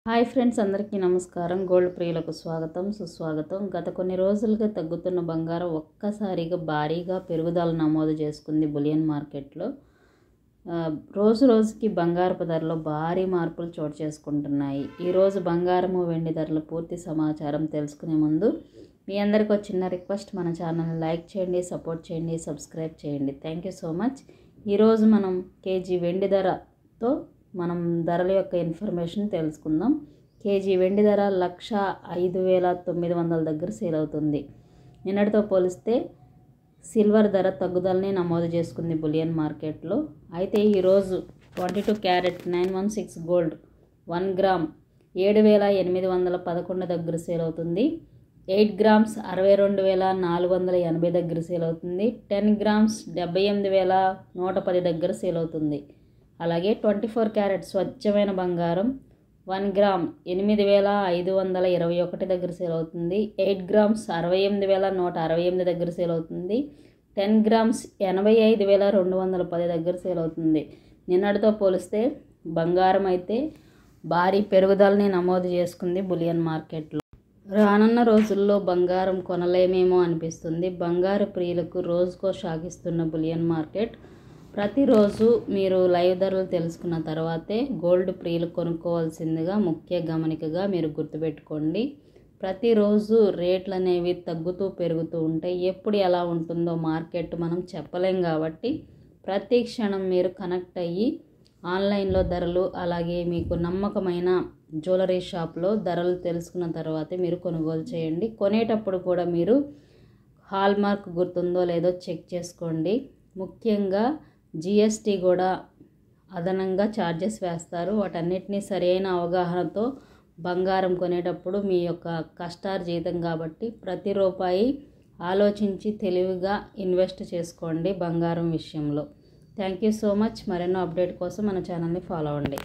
Hi friends, అందరికీ నమస్కారం. Gold ప్రియులకు స్వాగతం, సుస్వాగతం. గత కొన్ని రోజులుగా తగ్గుతున్న బంగారం ఒక్కసారిగా భారీగా పెరుగుదల నమోదు చేసుకుంది బులియన్ మార్కెట్లో. రోజు రోజుకి బంగారపు ధరలో భారీ మార్పులు చోటు చేసుకుంటున్నాయి. ఈరోజు బంగారము వెండి ధరల పూర్తి సమాచారం తెలుసుకునే ముందు మీ అందరికీ ఒక చిన్న రిక్వెస్ట్, మన ఛానల్ని లైక్ చేయండి, సపోర్ట్ చేయండి, సబ్స్క్రైబ్ చేయండి. Thank you so much. ఈరోజు మనం కేజీ వెండి ధరతో మనం ధరల యొక్క ఇన్ఫర్మేషన్ తెలుసుకుందాం. కేజీ వెండి ధర 1,05,900 దగ్గర సేల్ అవుతుంది. నిన్నటితో పోలిస్తే సిల్వర్ ధర తగ్గుదలని నమోదు చేసుకుంది బులియన్ మార్కెట్లో. అయితే ఈరోజు 22 క్యారెట్ 916 గోల్డ్ 1 గ్రామ్ 7,811 దగ్గర సేల్ అవుతుంది. 8 గ్రామ్స్ 62,480 దగ్గర సేల్ అవుతుంది. 10 గ్రామ్స్ 78,110 దగ్గర సేల్ అవుతుంది. అలాగే 24 క్యారెట్ స్వచ్ఛమైన బంగారం 1 గ్రామ్ 8,521 దగ్గర సేల్ అవుతుంది. 8 గ్రామ్స్ 68,168 దగ్గర సేల్ అవుతుంది. 10 గ్రామ్స్ 85,210 దగ్గర సేల్ అవుతుంది. నిన్నటితో పోలిస్తే బంగారం అయితే భారీ పెరుగుదలని నమోదు చేసుకుంది బులియన్ మార్కెట్లో. రానున్న రోజుల్లో బంగారం కొనలేమేమో అనిపిస్తుంది. బంగారు ప్రియులకు రోజుకో షాకిస్తున్న బులియన్ మార్కెట్. ప్రతిరోజు మీరు లైవ్ ధరలు తెలుసుకున్న తర్వాతే గోల్డ్ ప్రియులు కొనుక్కోవాల్సిందిగా ముఖ్య గమనికగా మీరు గుర్తుపెట్టుకోండి. ప్రతిరోజు రేట్లు అనేవి తగ్గుతూ పెరుగుతూ ఉంటాయి. ఎప్పుడు ఎలా ఉంటుందో మార్కెట్ మనం చెప్పలేం కాబట్టి ప్రతి క్షణం మీరు కనెక్ట్ అయ్యి ఆన్లైన్లో ధరలు, అలాగే మీకు నమ్మకమైన జ్యువెలరీ షాప్లో ధరలు తెలుసుకున్న తర్వాతే మీరు కొనుగోలు చేయండి. కొనేటప్పుడు కూడా మీరు హాల్మార్క్ గుర్తుందో లేదో చెక్ చేసుకోండి. ముఖ్యంగా జిఎస్టీ కూడా అదనంగా ఛార్జెస్ వేస్తారు. వాటన్నిటినీ సరైన అవగాహనతో బంగారం కొనేటప్పుడు మీ యొక్క కష్టార్జితం కాబట్టి ప్రతి రూపాయి ఆలోచించి తెలివిగా ఇన్వెస్ట్ చేసుకోండి బంగారం విషయంలో. Thank you so much. మరెన్నో అప్డేట్ కోసం మన ఛానల్ని ఫాలో అవ్వండి.